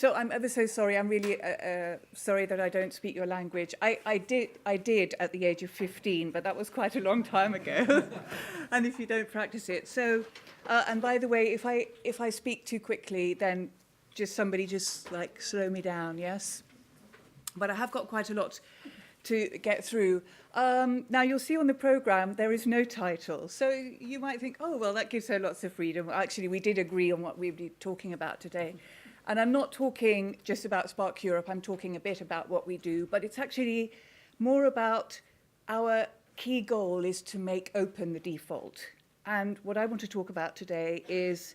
So I'm ever so sorry. I'm really sorry that I don't speak your language. I did at the age of 15, but that was quite a long time ago. And if you don't practice it. So, and by the way, if I speak too quickly, then somebody like slow me down, yes? But I have got quite a lot to get through. Now, you'll see on the programme there is no title. So you might think, oh, well, that gives her lots of freedom. Actually, we did agree on what we'd be talking about today. And I'm not talking just about SPARC Europe. I'm talking a bit about what we do. But it's actually more about our key goal is to make open the default. And what I want to talk about today is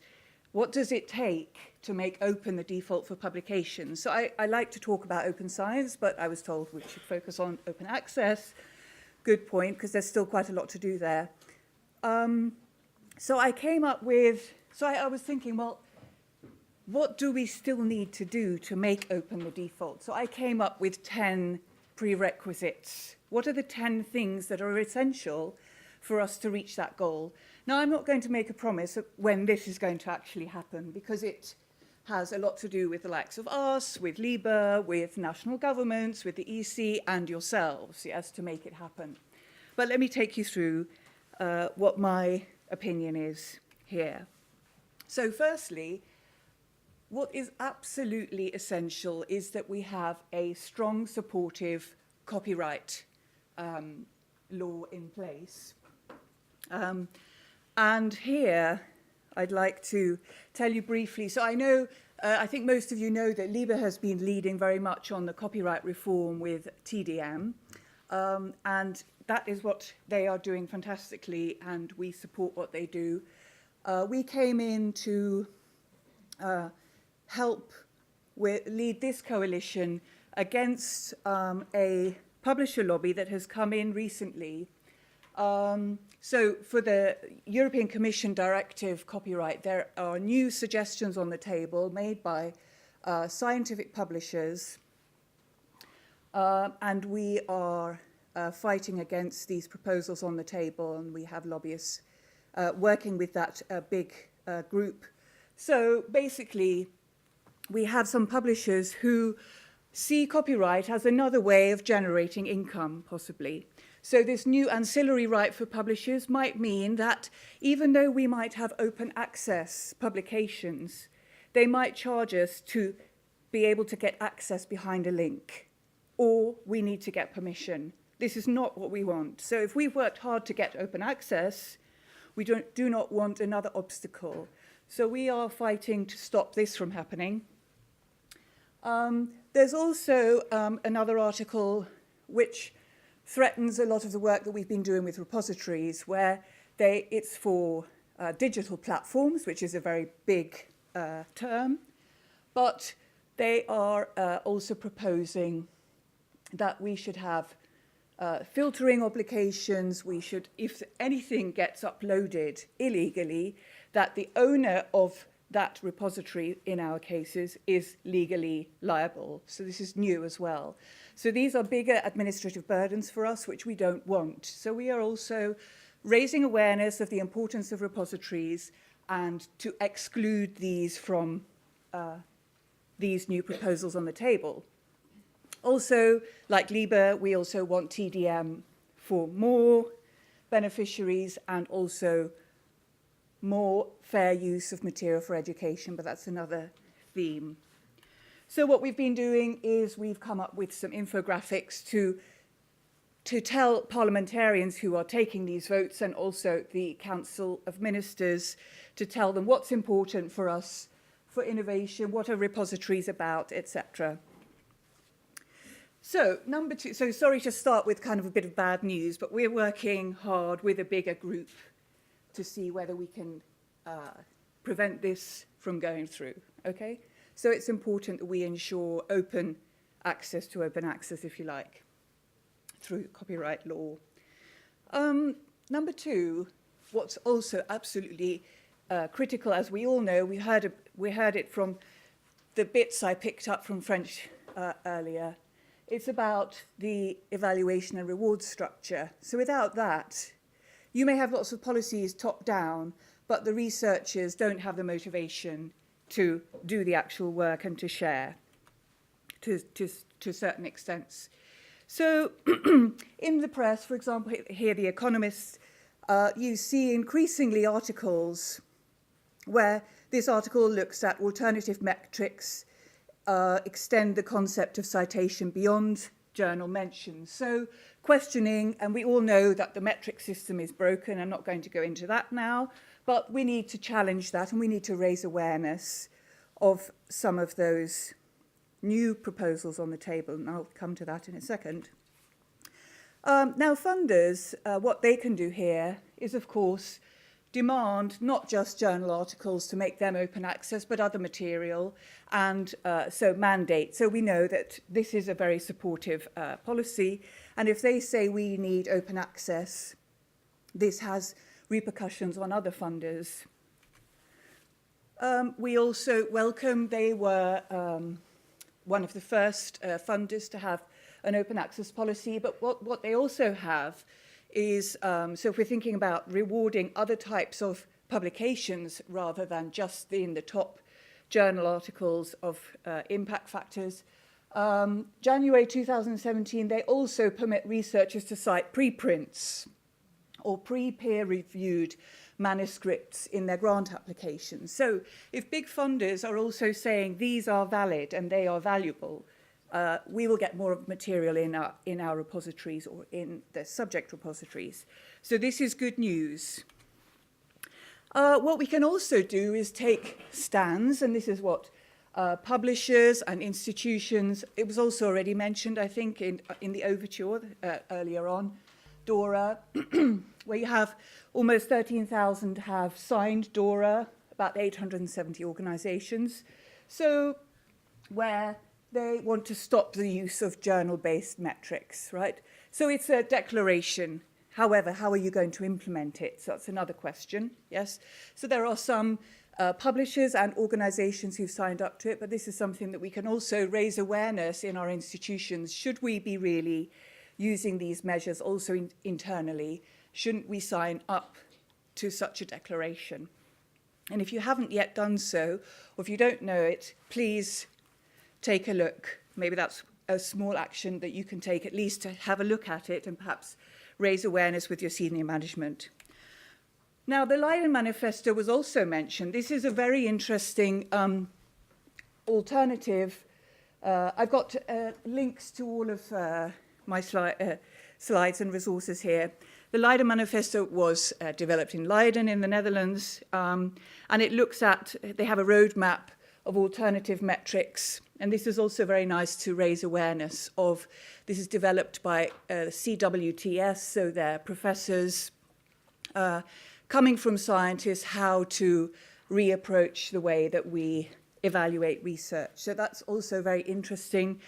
what does it take to make open the default for publications? So I like to talk about open science, but I was told we should focus on open access. Good point, because there's still quite a lot to do there. So I came up with, I was thinking, well, what do we still need to do to make open the default? So I came up with 10 prerequisites. What are the 10 things that are essential for us to reach that goal? Now, I'm not going to make a promise of when this is going to actually happen, because it has a lot to do with the likes of us, with libre, with national governments, with the EC, and yourselves, yes, to make it happen. But let me take you through what my opinion is here. So firstly, what is absolutely essential is that we have a strong, supportive copyright law in place. And here, I'd like to tell you briefly. So I know, I think most of you know that libre has been leading very much on the copyright reform with TDM. And that is what they are doing fantastically, and we support what they do. We came in to help lead this coalition against a publisher lobby that has come in recently. So for the European Commission Directive Copyright, there are new suggestions on the table made by scientific publishers, and we are fighting against these proposals on the table, and we have lobbyists working with that big group. So basically, we have some publishers who see copyright as another way of generating income, possibly. So this new ancillary right for publishers might mean that even though we might have open access publications, they might charge us to be able to get access behind a link, or we need to get permission. This is not what we want. So if we've worked hard to get open access, we do not want another obstacle. So we are fighting to stop this from happening. There's also another article which threatens a lot of the work that we've been doing with repositories, where it's for digital platforms, which is a very big term, but they are also proposing that we should have filtering obligations. We should, if anything gets uploaded illegally, that the owner of that repository, in our cases, is legally liable. So this is new as well. So these are bigger administrative burdens for us, which we don't want. So we are also raising awareness of the importance of repositories and to exclude these from these new proposals on the table. Also, like libre, we also want TDM for more beneficiaries and also more fair use of material for education, but that's another theme. So what we've been doing is we've come up with some infographics to tell parliamentarians who are taking these votes, and also the Council of Ministers, to tell them what's important for us for innovation, what are repositories about, etc. So number two, so sorry to start with kind of a bit of bad news, but we're working hard with a bigger group to see whether we can prevent this from going through, okay? So it's important that we ensure open access to open access, if you like, through copyright law. Number two, what's also absolutely critical, as we all know, we heard it from the bits I picked up from French earlier. It's about the evaluation and reward structure. So without that, you may have lots of policies top down, but the researchers don't have the motivation to do the actual work and to share to certain extents. So in the press, for example, here The Economist, you see increasingly articles where this article looks at alternative metrics, extend the concept of citation beyond journal mentions. So questioning, and we all know that the metric system is broken. I'm not going to go into that now, but we need to challenge that and we need to raise awareness of some of those new proposals on the table, and I'll come to that in a second. Now, funders, what they can do here is, of course, demand not just journal articles to make them open access, but other material, and so mandate. So we know that this is a very supportive policy, and if they say we need open access, this has repercussions on other funders. We also welcome, they were one of the first funders to have an open access policy, but what they also have is, so if we're thinking about rewarding other types of publications rather than just in the top journal articles of impact factors, January 2017, they also permit researchers to cite preprints or pre-peer-reviewed manuscripts in their grant applications. So if big funders are also saying these are valid and they are valuable, we will get more material in our repositories or in the subject repositories. So this is good news. What we can also do is take stands, and this is what publishers and institutions, it was also already mentioned, I think, in the overture earlier on, DORA, where you have almost 13,000 have signed DORA, about 870 organizations. So where they want to stop the use of journal-based metrics, right? So it's a declaration. However, how are you going to implement it? So that's another question, yes? So there are some publishers and organizations who've signed up to it, but this is something that we can also raise awareness in our institutions. Should we be really using these measures also internally? Shouldn't we sign up to such a declaration? And if you haven't yet done so, or if you don't know it, please take a look. Maybe that's a small action that you can take, at least to have a look at it and perhaps raise awareness with your senior management. Now, the Leiden Manifesto was also mentioned. This is a very interesting alternative. I've got links to all of my slides and resources here. The Leiden Manifesto was developed in Leiden in the Netherlands, and it looks at, they have a roadmap of alternative metrics, and this is also very nice to raise awareness of. This is developed by CWTS, so they're professors coming from scientists, how to reapproach the way that we evaluate research. So that's also very interesting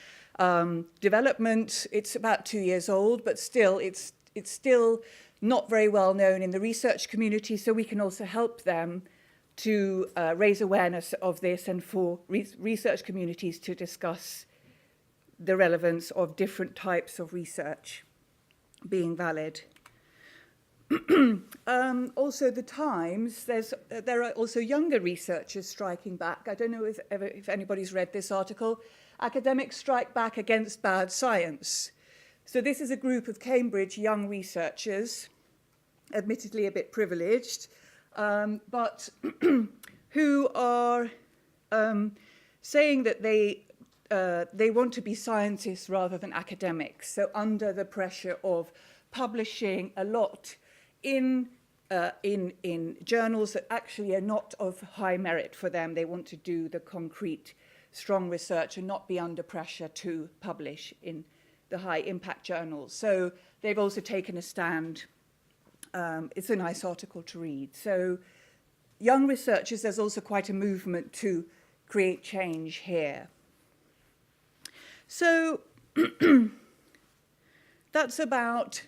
development. It's about 2 years old, but still, it's still not very well known in the research community, so we can also help them to raise awareness of this and for research communities to discuss the relevance of different types of research being valid. Also, the Times, there are also younger researchers striking back. I don't know if anybody's read this article. Academics strike back against bad science. So this is a group of Cambridge young researchers, admittedly a bit privileged, but who are saying that they want to be scientists rather than academics. So under the pressure of publishing a lot in journals that actually are not of high merit for them. They want to do the concrete, strong research and not be under pressure to publish in the high impact journals. So they've also taken a stand. It's a nice article to read. So young researchers, there's also quite a movement to create change here. So that's about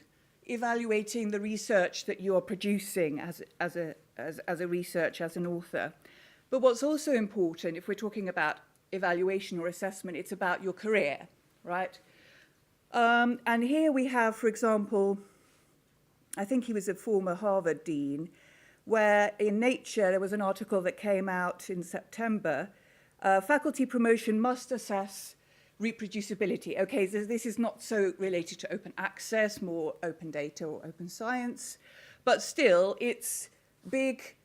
evaluating the research that you're producing as a researcher, as an author. But what's also important, if we're talking about evaluation or assessment, it's about your career, right? And here we have, for example, I think he was a former Harvard dean, where in Nature there was an article that came out in September. Faculty promotion must assess reproducibility. Okay, so this is not so related to open access, more open data or open science, but still it's big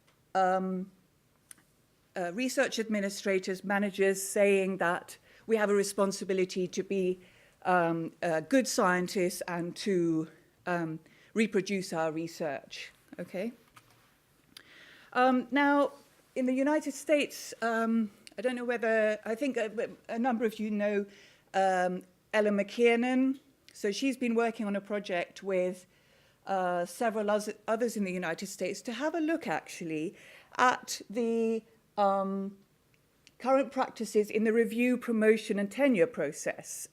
research administrators, managers saying that we have a responsibility to be good scientists and to reproduce our research, okay? Now, in the United States, I don't know whether, I think a number of you know Ella McKiernan. So she's been working on a project with several others in the United States to have a look, actually, at the current practices in the review, promotion, and tenure process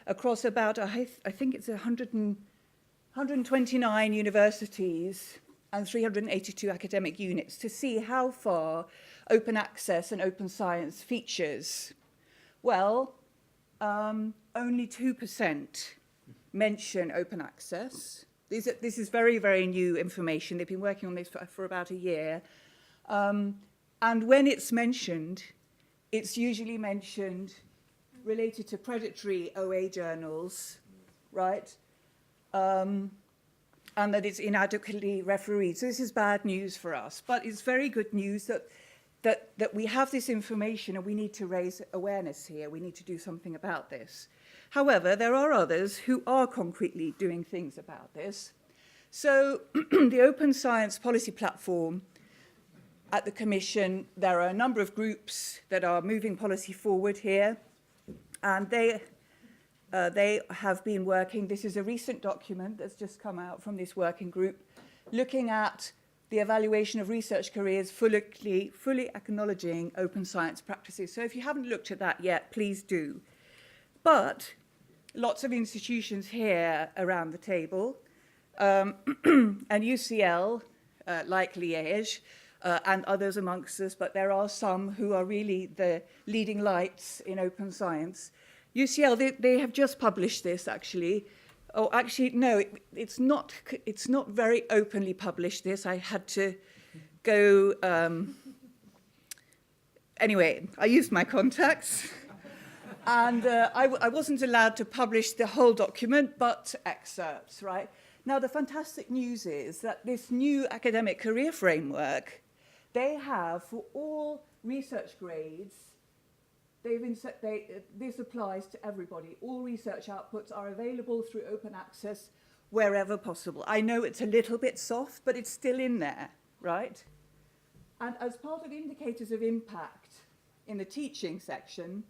across about, I think it's 129 universities and 382 academic units to see how far open access and open science features. Well, only 2% mention open access. This is very, very new information. They've been working on this for about a year. And when it's mentioned, it's usually mentioned related to predatory OA journals, right? And that it's inadequately refereed. So this is bad news for us, but it's very good news that we have this information and we need to raise awareness here. We need to do something about this. However, there are others who are concretely doing things about this. So the Open Science Policy Platform at the Commission, there are a number of groups that are moving policy forward here, and they have been working. This is a recent document that's just come out from this working group, looking at the evaluation of research careers, fully acknowledging open science practices. So if you haven't looked at that yet, please do. But lots of institutions here around the table, and UCL, like Liège, and others amongst us, but there are some who are really the leading lights in open science. UCL, they have just published this, actually. Oh, actually, no, it's not very openly published, this. I had to go... Anyway, I used my contacts. And I wasn't allowed to publish the whole document, but excerpts, right? Now, the fantastic news is that this new academic career framework, they have, for all research grades, this applies to everybody. All research outputs are available through open access wherever possible. I know it's a little bit soft, but it's still in there, right? And as part of indicators of impact in the teaching section,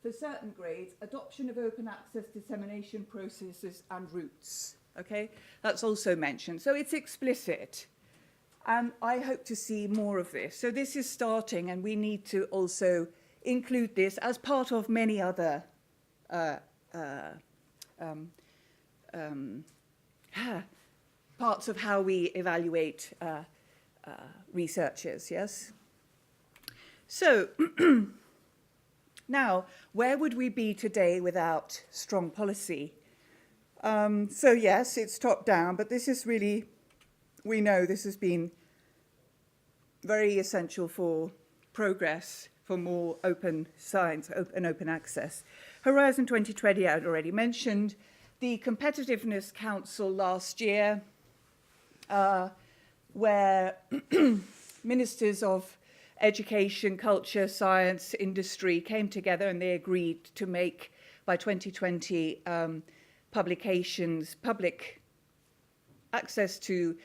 for certain grades, adoption of open access dissemination processes and routes, okay? That's also mentioned. So it's explicit. And I hope to see more of this. So this is starting, and we need to also include this as part of many other parts of how we evaluate researchers, yes? So now, where would we be today without strong policy? So yes, it's top down, but this is really, we know this has been very essential for progress, for more open science and open access. Horizon 2020, I had already mentioned. The Competitiveness Council last year, where ministers of education, culture, science, industry came together and they agreed to make, by 2020, publications, public access to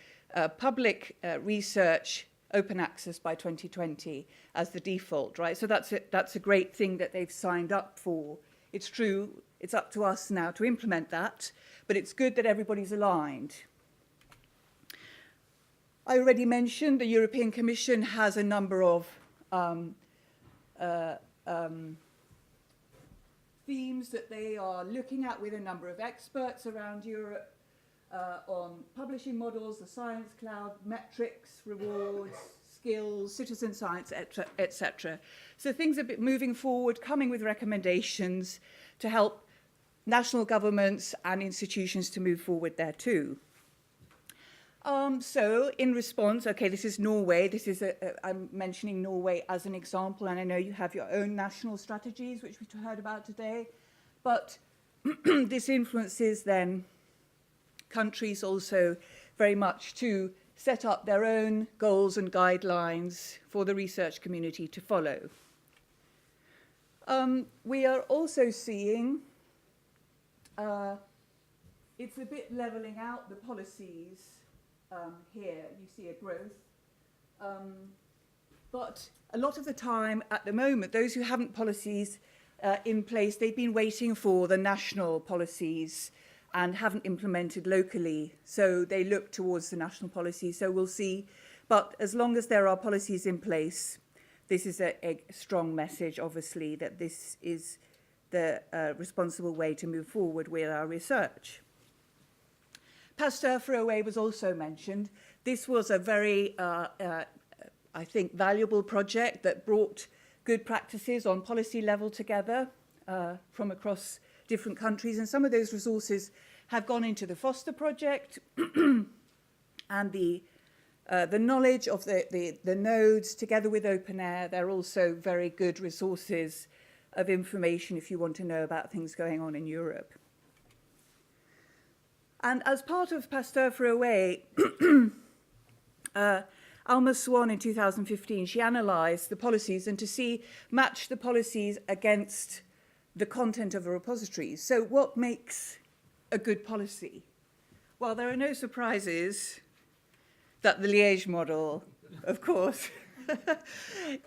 public research, open access by 2020 as the default, right? So that's a great thing that they've signed up for. It's true, it's up to us now to implement that, but it's good that everybody's aligned. I already mentioned the European Commission has a number of themes that they are looking at with a number of experts around Europe on publishing models, the science cloud, metrics, rewards, skills, citizen science, etc. So things are moving forward, coming with recommendations to help national governments and institutions to move forward there too. So in response, okay, this is Norway. This is I'm mentioning Norway as an example, and I know you have your own national strategies, which we heard about today. But this influences then countries also very much to set up their own goals and guidelines for the research community to follow. We are also seeing, it's a bit leveling out the policies here. You see a growth. But a lot of the time at the moment, those who haven't policies in place, they've been waiting for the national policies and haven't implemented locally. So they look towards the national policies. So we'll see. But as long as there are policies in place, this is a strong message, obviously, that this is the responsible way to move forward with our research. Pasteur for OA was also mentioned. This was a very, I think, valuable project that brought good practices on policy level together from across different countries. And some of those resources have gone into the Foster project and the knowledge of the nodes together with Open Air. They're also very good resources of information if you want to know about things going on in Europe. And as part of Pasteur for OA, Alma Swan in 2015, she analysed the policies and to match the policies against the content of the repositories. So what makes a good policy? Well, there are no surprises that the Liège model, of course,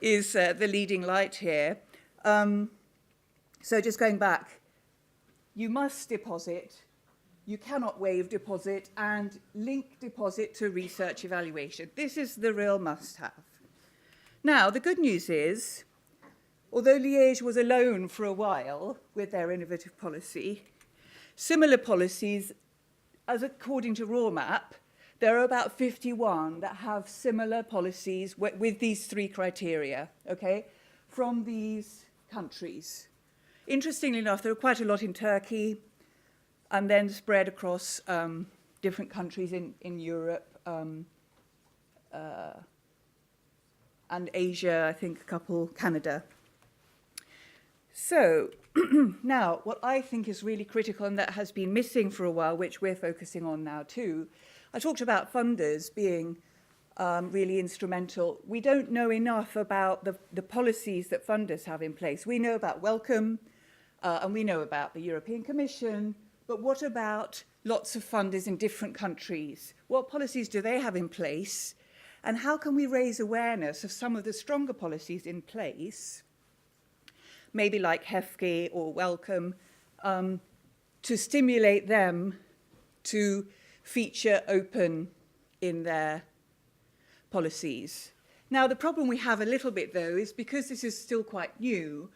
is the leading light here. So just going back, you must deposit, you cannot waive deposit, and link deposit to research evaluation. This is the real must-have. Now, the good news is, although Liège was alone for a while with their innovative policy, similar policies, as according to RawMap, there are about 51 that have similar policies with these three criteria, okay, from these countries. Interestingly enough, there are quite a lot in Turkey, and then spread across different countries in Europe and Asia, I think a couple, Canada. So now, what I think is really critical and that has been missing for a while, which we're focusing on now too, I talked about funders being really instrumental. We don't know enough about the policies that funders have in place. We know about Welcome, and we know about the European Commission, but what about lots of funders in different countries? What policies do they have in place? And how can we raise awareness of some of the stronger policies in place, maybe like HEFGE or Welcome, to stimulate them to feature open in their policies? Now, the problem we have a little bit, though, is because this is still quite new,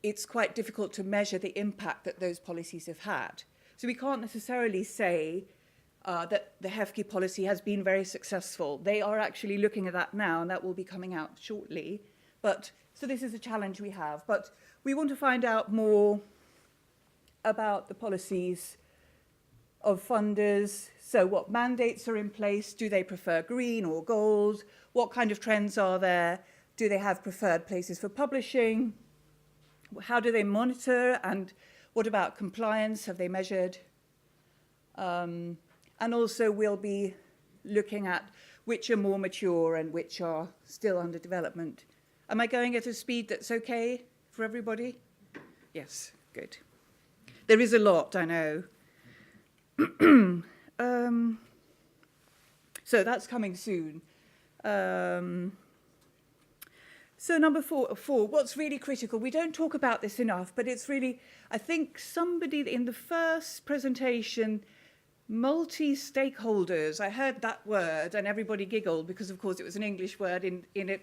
it's quite difficult to measure the impact that those policies have had. So we can't necessarily say that the HEFGE policy has been very successful. They are actually looking at that now, and that will be coming out shortly. So this is a challenge we have. But we want to find out more about the policies of funders. So what mandates are in place? Do they prefer green or gold? What kind of trends are there? Do they have preferred places for publishing? How do they monitor? And what about compliance? Have they measured? And also we'll be looking at which are more mature and which are still under development. Am I going at a speed that's okay for everybody? Yes, good. There is a lot, I know. So that's coming soon. So number four, what's really critical? We don't talk about this enough, but it's really, I think somebody in the first presentation, multi-stakeholders, I heard that word and everybody giggled because, of course, it was an English word in a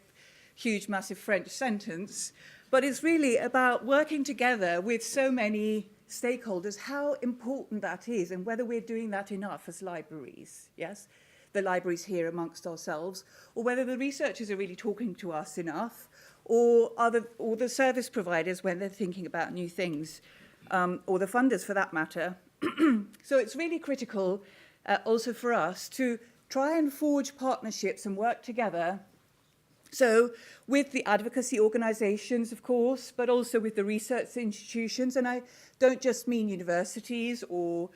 huge, massive French sentence. But it's really about working together with so many stakeholders, how important that is and whether we're doing that enough as libraries, yes? The libraries here amongst ourselves, or whether the researchers are really talking to us enough, or the service providers when they're thinking about new things, or the funders for that matter. So it's really critical, also for us, to try and forge partnerships and work together. So with the advocacy organisations, of course, but also with the research institutions, and I don't just mean universities or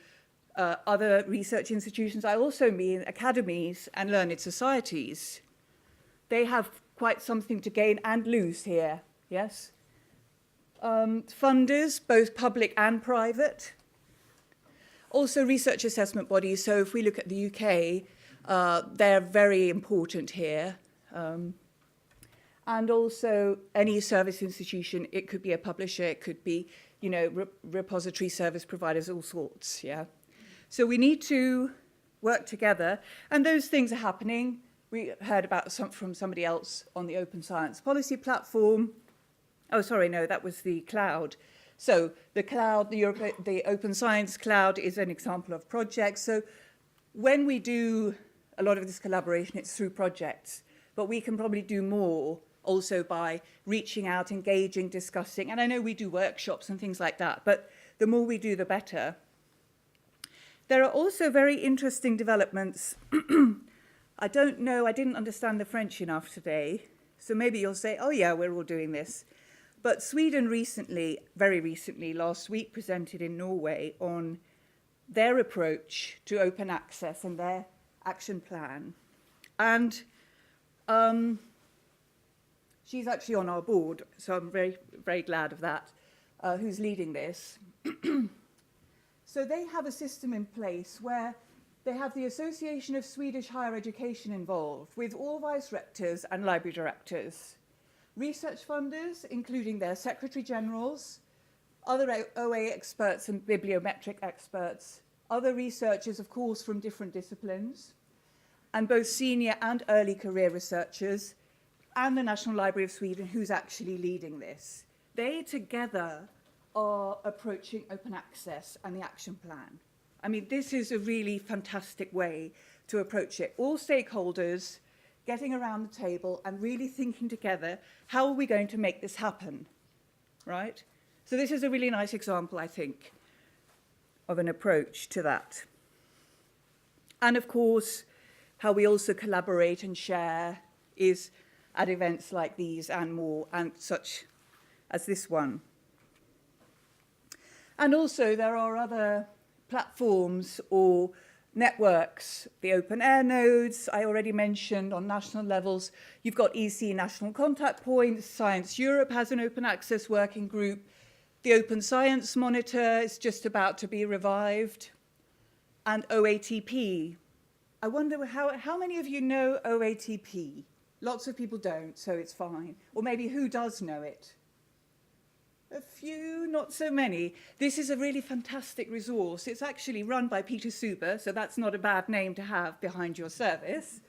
other research institutions, I also mean academies and learned societies. They have quite something to gain and lose here, yes? Funders, both public and private. Also research assessment bodies, so if we look at the UK, they're very important here. And also any service institution, it could be a publisher, it could be, you know, repository service providers, all sorts, yeah? So we need to work together, and those things are happening. We heard about from somebody else on the Open Science Policy Platform. Oh, sorry, no, that was the cloud. So the cloud, the Open Science Cloud is an example of projects. So when we do a lot of this collaboration, it's through projects, but we can probably do more also by reaching out, engaging, discussing. And I know we do workshops and things like that, but the more we do, the better. There are also very interesting developments. I don't know, I didn't understand the French enough today, so maybe you'll say, oh yeah, we're all doing this. But Sweden recently, very recently, last week, presented in Norway on their approach to open access and their action plan. And she's actually on our board, so I'm very, very glad of that, who's leading this. So they have a system in place where they have the Association of Swedish Higher Education involved, with all vice rectors and library directors, research funders, including their secretary generals, other OA experts and bibliometric experts, other researchers, of course, from different disciplines, and both senior and early career researchers, and the National Library of Sweden, who's actually leading this. They together are approaching open access and the action plan. I mean, this is a really fantastic way to approach it. All stakeholders getting around the table and really thinking together, how are we going to make this happen, right? So this is a really nice example, I think, of an approach to that. And of course, how we also collaborate and share is at events like these and more, and such as this one. And also there are other platforms or networks, the open air nodes I already mentioned on national levels. You've got EC national contact points, Science Europe has an open access working group, the Open Science Monitor is just about to be revived, and OATP. I wonder how many of you know OATP? Lots of people don't, so it's fine. Or maybe who does know it? A few, not so many. This is a really fantastic resource. It's actually run by Peter Suber, so that's not a bad name to have behind your service.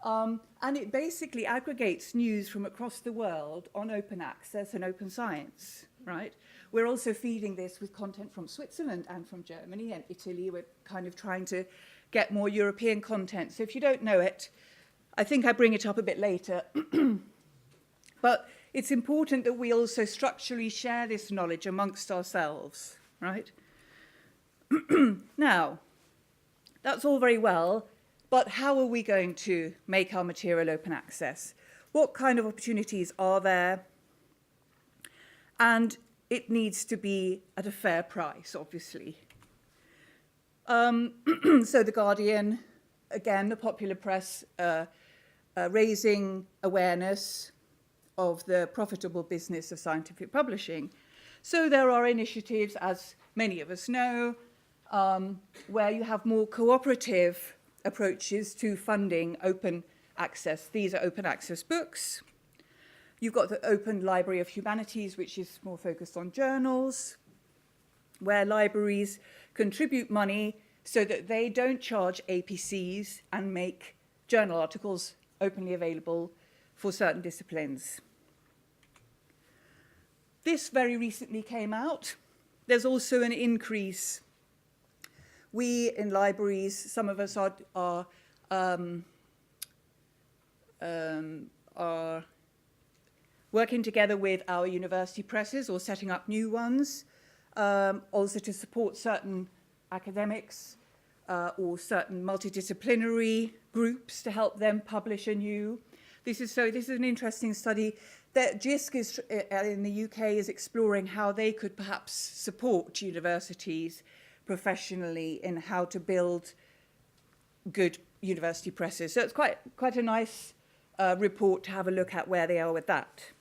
And it basically aggregates news from across the world on open access and open science, right? We're also feeding this with content from Switzerland and from Germany and Italy. We're kind of trying to get more European content. So if you don't know it, I think I bring it up a bit later. But it's important that we also structurally share this knowledge amongst ourselves, right? Now, that's all very well, but how are we going to make our material open access? What kind of opportunities are there? And it needs to be at a fair price, obviously. So The Guardian, again, the popular press, raising awareness of the profitable business of scientific publishing. So there are initiatives, as many of us know, where you have more cooperative approaches to funding open access. These are open access books. You've got the Open Library of Humanities, which is more focused on journals, where libraries contribute money so that they don't charge APCs and make journal articles openly available for certain disciplines. This very recently came out. There's also an increase. We in libraries, some of us are working together with our university presses or setting up new ones, also to support certain academics. or certain multidisciplinary groups to help them publish anew. This is an interesting study that JISC is, in the UK is exploring how they could perhaps support universities professionally in how to build good university presses. So it's quite a nice report to have a look at where they are with that.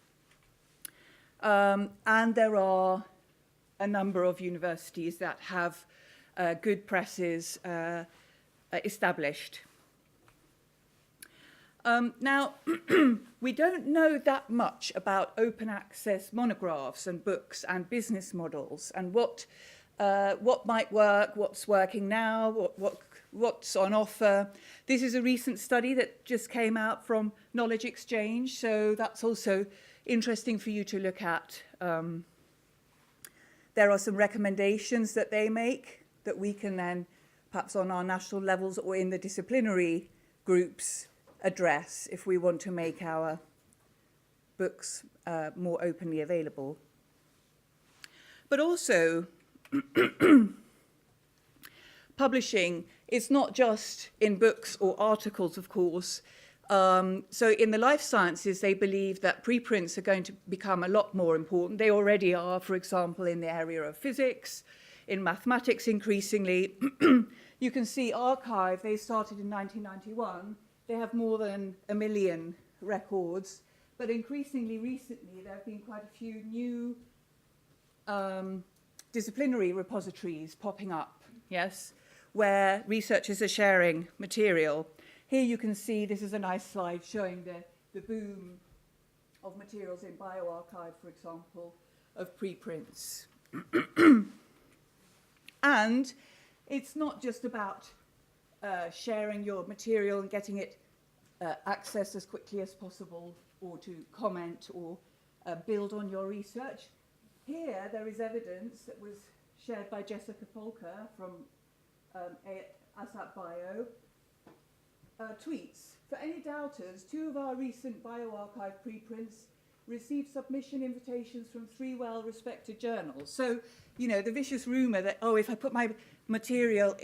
And there are a number of universities that have good presses established. Now, we don't know that much about open access monographs and books and business models and what might work, what's working now, what's on offer. This is a recent study that just came out from Knowledge Exchange, so that's also interesting for you to look at. There are some recommendations that they make that we can then, perhaps on our national levels or in the disciplinary groups, address if we want to make our books more openly available. But also, publishing is not just in books or articles, of course. So in the life sciences, they believe that preprints are going to become a lot more important. They already are, for example, in the area of physics, in mathematics increasingly. You can see Archive, they started in 1991. They have more than 1 million records, but increasingly recently there have been quite a few new disciplinary repositories popping up, yes, where researchers are sharing material. Here you can see, this is a nice slide showing the boom of materials in bioarchive, for example, of preprints. And it's not just about sharing your material and getting it accessed as quickly as possible, or to comment or build on your research. Here there is evidence that was shared by Jessica Polker from ASAP Bio. Tweets. For any doubters, 2 of our recent bioarchive preprints received submission invitations from 3 well-respected journals. So, you know, the vicious rumor that, oh, if I put my material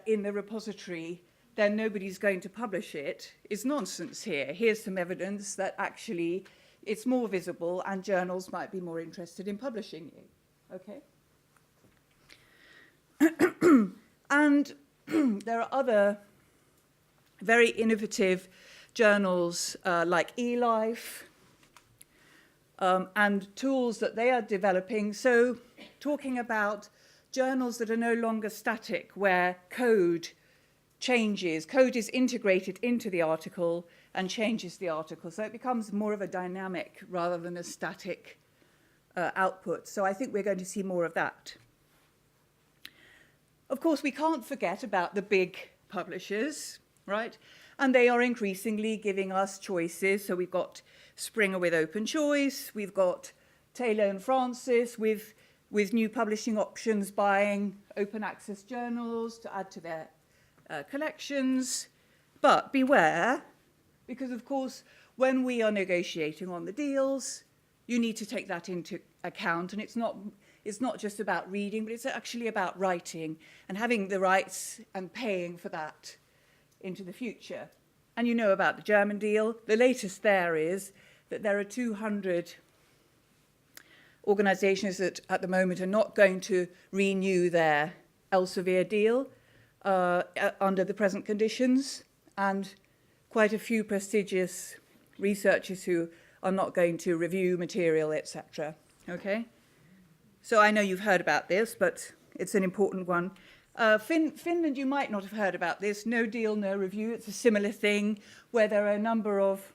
in the repository, then nobody's going to publish it, is nonsense here. Here's some evidence that actually it's more visible and journals might be more interested in publishing you. Okay? And there are other very innovative journals like eLife and tools that they are developing. So talking about journals that are no longer static, where code changes, code is integrated into the article and changes the article. So it becomes more of a dynamic rather than a static output. So I think we're going to see more of that. Of course, we can't forget about the big publishers, right? And they are increasingly giving us choices. So we've got Springer with Open Choice, we've got Taylor and Francis with new publishing options, buying open access journals to add to their collections. But beware, because of course, when we are negotiating on the deals, you need to take that into account. And it's not just about reading, but it's actually about writing and having the rights and paying for that into the future. And you know about the German deal. The latest there is that there are 200 organizations that at the moment are not going to renew their Elsevier deal under the present conditions, and quite a few prestigious researchers who are not going to review material, etc. Okay? So I know you've heard about this, but it's an important one. Finland, you might not have heard about this. No deal, no review. It's a similar thing where there are a number of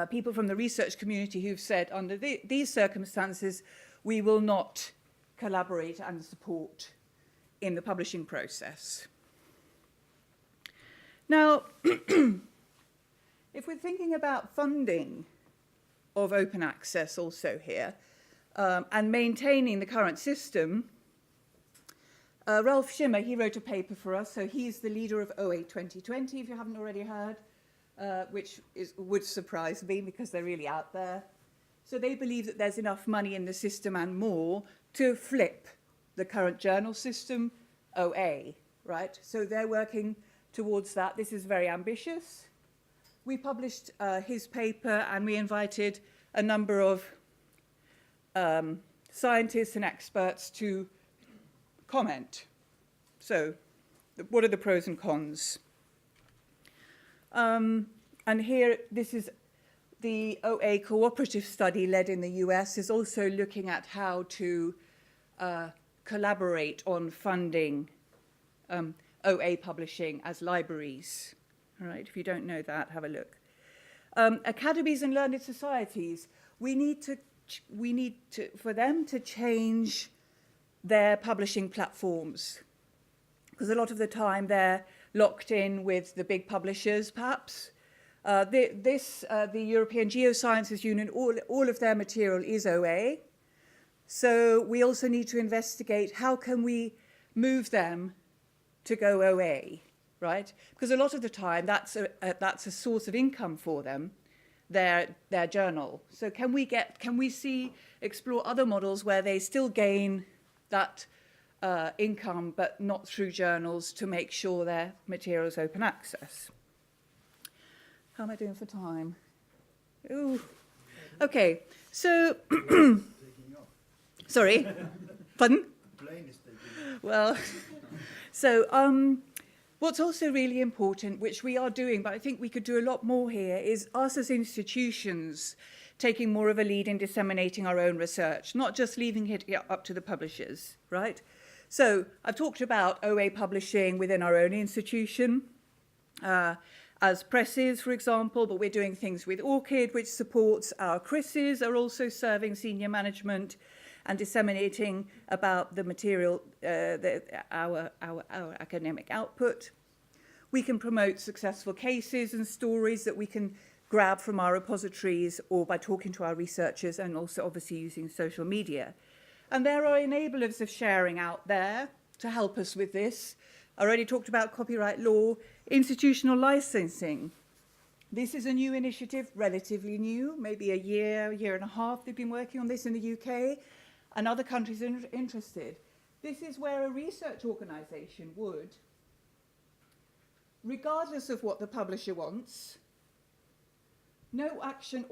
people from the research community who've said, under these circumstances, we will not collaborate and support in the publishing process. Now, if we're thinking about funding of open access also here, and maintaining the current system, Ralph Schimmer, he wrote a paper for us, so he's the leader of OA 2020, if you haven't already heard, which would surprise me because they're really out there. So they believe that there's enough money in the system and more to flip the current journal system, OA, right? So they're working towards that. This is very ambitious. We published his paper, and we invited a number of scientists and experts to comment. So what are the pros and cons? And here, this is the OA cooperative study led in the US, is also looking at how to collaborate on funding OA publishing as libraries. All right, if you don't know that, have a look. Academies and learned societies, we need to for them to change their publishing platforms, because a lot of the time they're locked in with the big publishers, perhaps. The European Geosciences Union, all of their material is OA. So we also need to investigate how can we move them to go OA, right? Because a lot of the time that's a source of income for them, their journal. So can we explore other models where they still gain that income, but not through journals, to make sure their material is open access? How am I doing for time? Ooh. Okay, so sorry, pardon? Well, so what's also really important, which we are doing, but I think we could do a lot more here, is us as institutions taking more of a lead in disseminating our own research, not just leaving it up to the publishers, right? So I've talked about OA publishing within our own institution, as presses, for example, but we're doing things with ORCID, which supports our CRISs, are also serving senior management and disseminating about the material, our academic output. We can promote successful cases and stories that we can grab from our repositories or by talking to our researchers, and also obviously using social media. And there are enablers of sharing out there to help us with this. I already talked about copyright law, institutional licensing. This is a new initiative, relatively new, maybe a year and a half they've been working on this in the UK, and other countries are interested. This is where a research organisation would, regardless of what the publisher wants, no action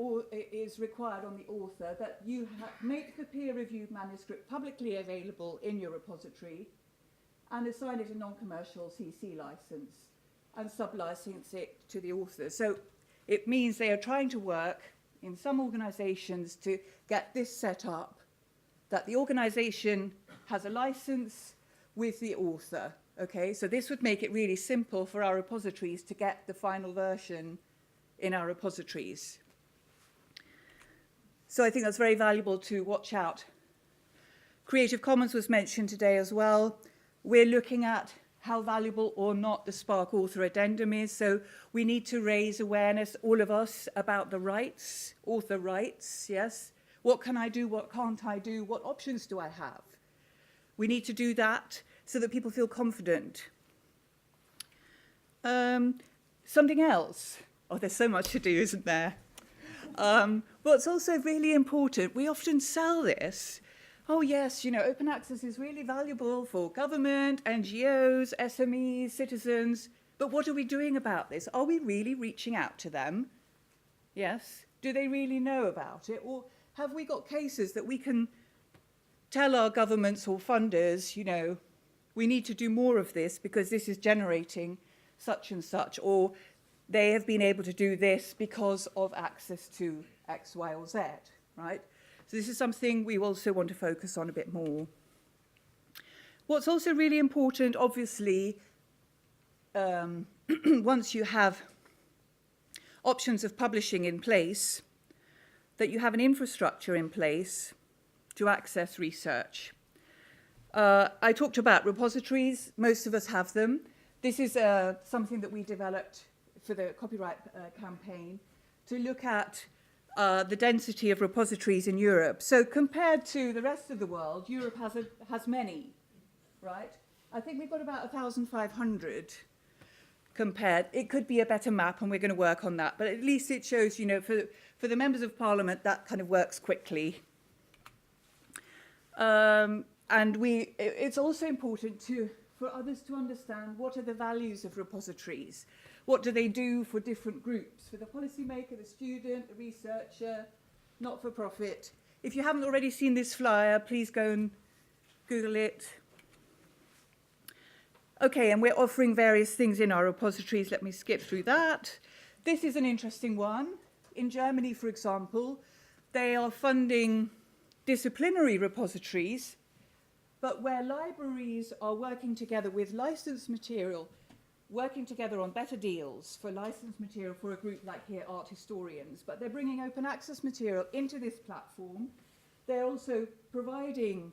is required on the author, that you make the peer-reviewed manuscript publicly available in your repository and assign it a non-commercial CC license and sub-license it to the author. So it means they are trying to work in some organisations to get this set up, that the organisation has a license with the author. Okay, so this would make it really simple for our repositories to get the final version in our repositories. So I think that's very valuable to watch out. Creative Commons was mentioned today as well. We're looking at how valuable or not the SPARC author addendum is. So we need to raise awareness, all of us, about the rights, author rights, yes. What can I do? What can't I do? What options do I have? We need to do that so that people feel confident. Something else. Oh, there's so much to do, isn't there? What's also really important, we often sell this. Oh, yes, you know, open access is really valuable for government, NGOs, SMEs, citizens. But what are we doing about this? Are we really reaching out to them? Yes. Do they really know about it? Or have we got cases that we can tell our governments or funders, you know, we need to do more of this because this is generating such and such, or they have been able to do this because of access to X, Y, or Z, right? So this is something we also want to focus on a bit more. What's also really important, obviously, once you have options of publishing in place, that you have an infrastructure in place to access research. I talked about repositories. Most of us have them. This is something that we developed for the copyright campaign to look at the density of repositories in Europe. So compared to the rest of the world, Europe has many, right? I think we've got about 1,500 compared. It could be a better map, and we're going to work on that. But at least it shows, you know, for the members of Parliament, that kind of works quickly. And it's also important for others to understand what are the values of repositories. What do they do for different groups? For the policymaker, the student, the researcher, not-for-profit. If you haven't already seen this flyer, please go and Google it. Okay, and we're offering various things in our repositories. Let me skip through that. This is an interesting one. In Germany, for example, they are funding disciplinary repositories, but where libraries are working together with licensed material, working together on better deals for licensed material for a group like here, art historians, but they're bringing open access material into this platform. They're also providing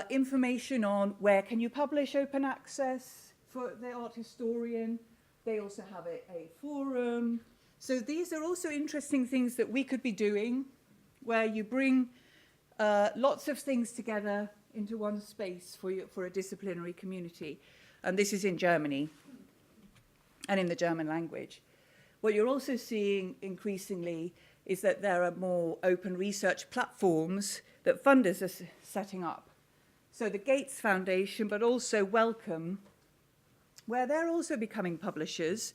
information on where can you publish open access for the art historian. They also have a forum. So these are also interesting things that we could be doing, where you bring lots of things together into one space for a disciplinary community. And this is in Germany and in the German language. What you're also seeing increasingly is that there are more open research platforms that funders are setting up. So the Gates Foundation, but also Wellcome, where they're also becoming publishers,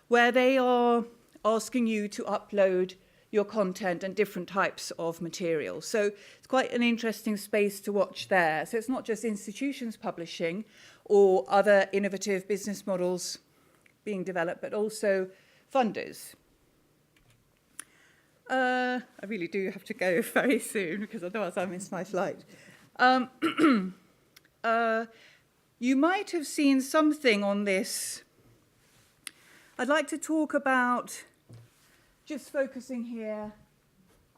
where they are asking you to upload your content and different types of material. So it's quite an interesting space to watch there. So it's not just institutions publishing or other innovative business models being developed, but also funders. I really do have to go very soon because otherwise I'll miss my flight. You might have seen something on this. I'd like to talk about, just focusing here,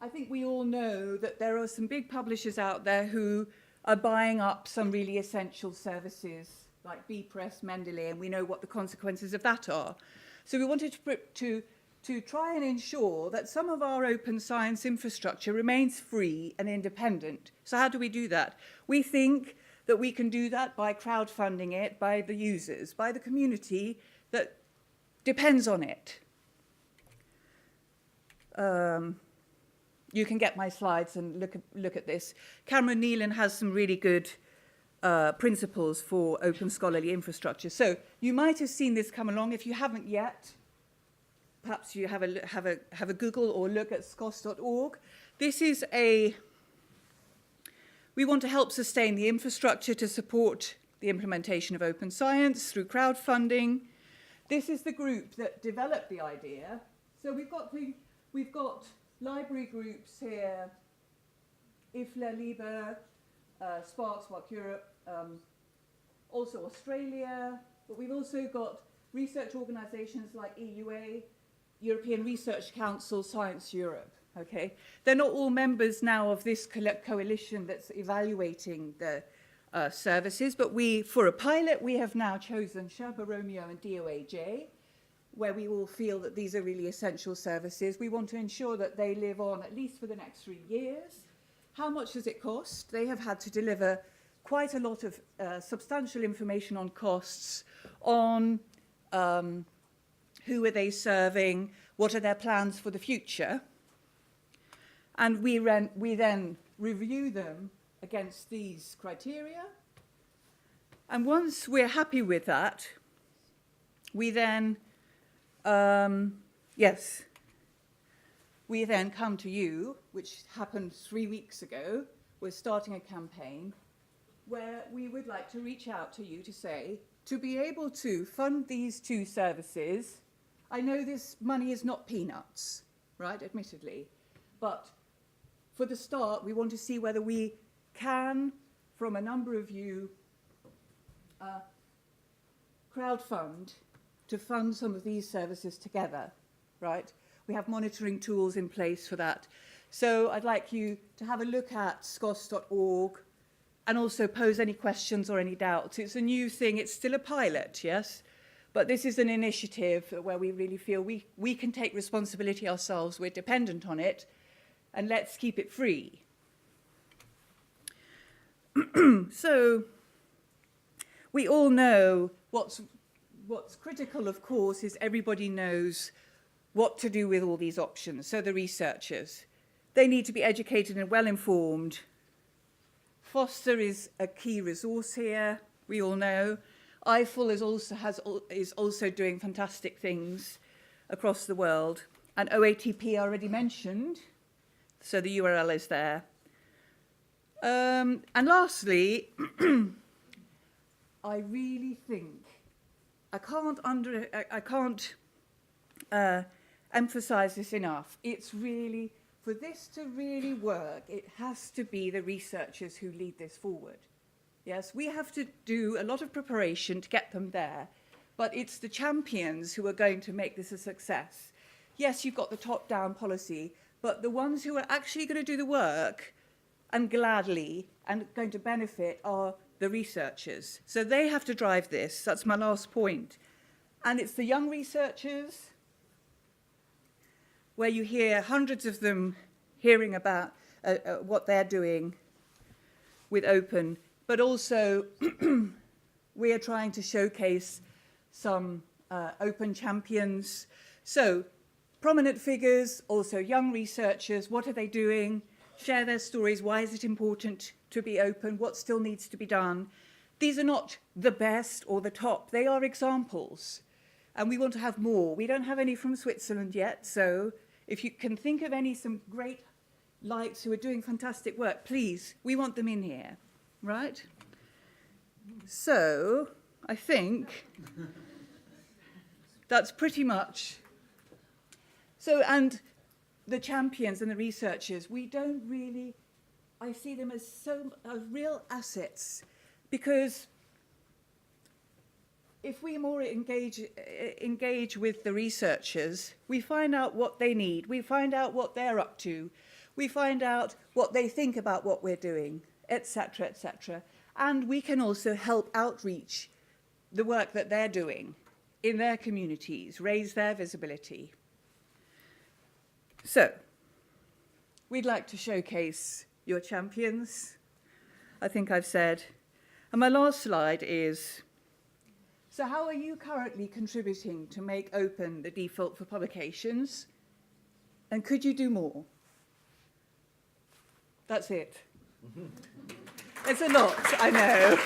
I think we all know that there are some big publishers out there who are buying up some really essential services like B-Press, Mendeley, and we know what the consequences of that are. So we wanted to try and ensure that some of our open science infrastructure remains free and independent. So how do we do that? We think that we can do that by crowdfunding it, by the users, by the community that depends on it. You can get my slides and look at this. Cameron Nealon has some really good principles for open scholarly infrastructure. So you might have seen this come along. If you haven't yet, perhaps you have a Google or look at scos.org. This is we want to help sustain the infrastructure to support the implementation of open science through crowdfunding. This is the group that developed the idea. So we've got library groups here, IFLA, Libre, SPARC, Europe, also Australia, but we've also got research organizations like EUA, European Research Council, Science Europe, okay? They're not all members now of this coalition that's evaluating the services, but for a pilot, we have now chosen Sherpa Romeo and DOAJ, where we all feel that these are really essential services. We want to ensure that they live on at least for the next 3 years. How much does it cost? They have had to deliver quite a lot of substantial information on costs, on who are they serving, what are their plans for the future. And we then review them against these criteria. And once we're happy with that, we then, we then come to you, which happened 3 weeks ago. We're starting a campaign where we would like to reach out to you to say, to be able to fund these 2 services, I know this money is not peanuts, right, admittedly, but for the start, we want to see whether we can, from a number of you, crowdfund to fund some of these services together, right? We have monitoring tools in place for that. So I'd like you to have a look at scos.org and also pose any questions or any doubts. It's a new thing. It's still a pilot, yes? But this is an initiative where we really feel we can take responsibility ourselves. We're dependent on it. And let's keep it free. So we all know what's critical, of course, is everybody knows what to do with all these options. So the researchers, they need to be educated and well-informed. Foster is a key resource here. we all know. IFL is also doing fantastic things across the world. And OATP I already mentioned, so the URL is there. And lastly, I really think, I can't emphasize this enough. It's really, for this to really work, it has to be the researchers who lead this forward. Yes, we have to do a lot of preparation to get them there, but it's the champions who are going to make this a success. Yes, you've got the top-down policy, but the ones who are actually going to do the work, and gladly, and going to benefit, are the researchers. So they have to drive this. That's my last point. And it's the young researchers, where you hear hundreds of them hearing about what they're doing with Open, but also we are trying to showcase some Open champions. So prominent figures, also young researchers, what are they doing? Share their stories. Why is it important to be open? What still needs to be done? These are not the best or the top. They are examples. And we want to have more. We don't have any from Switzerland yet, so if you can think of some great lights who are doing fantastic work, please, we want them in here, right? So I think that's pretty much. So, and the champions and the researchers, we don't really, I see them as real assets, because if we more engage with the researchers, we find out what they need, we find out what they're up to, we find out what they think about what we're doing, etc., etc. And we can also help outreach the work that they're doing in their communities, raise their visibility. So, we'd like to showcase your champions, I think I've said. And my last slide is, so how are you currently contributing to make Open the default for publications? And could you do more? That's it. It's a lot, I know.